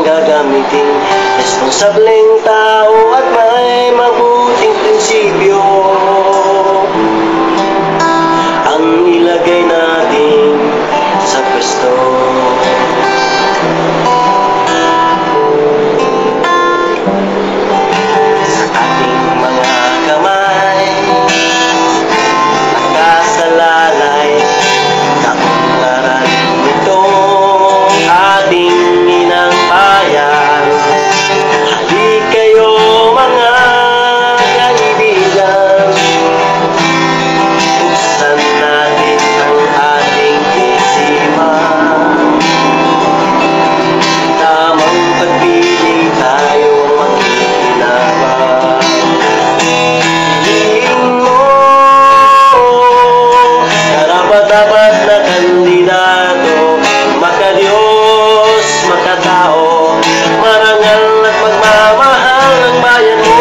gagamitin. Responsableng tao at may mabuting prinsipyo ang ilagay natin sa pwesto. Sa ating mga kamay nakasalalay kaunlaran nitong ating inang bayan. Hali kayo mga kaibigan, buksan natin ang ating isipan. Tamang pagpili tayo makikinabang. Piliin mo karapat-dapat na kandidato, makadiyos, makatao, marangal at magmamahal ang bayan mo.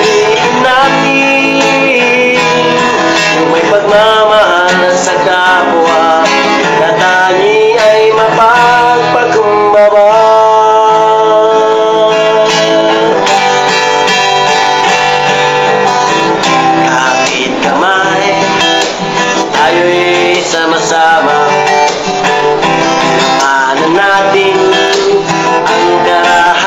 Piliin natin yung may pagmamahal sa kapwa, na tayo ay mapagpakumbaba. Kapit kamay, tayo'y sama-sama, ano natin ang karahasan.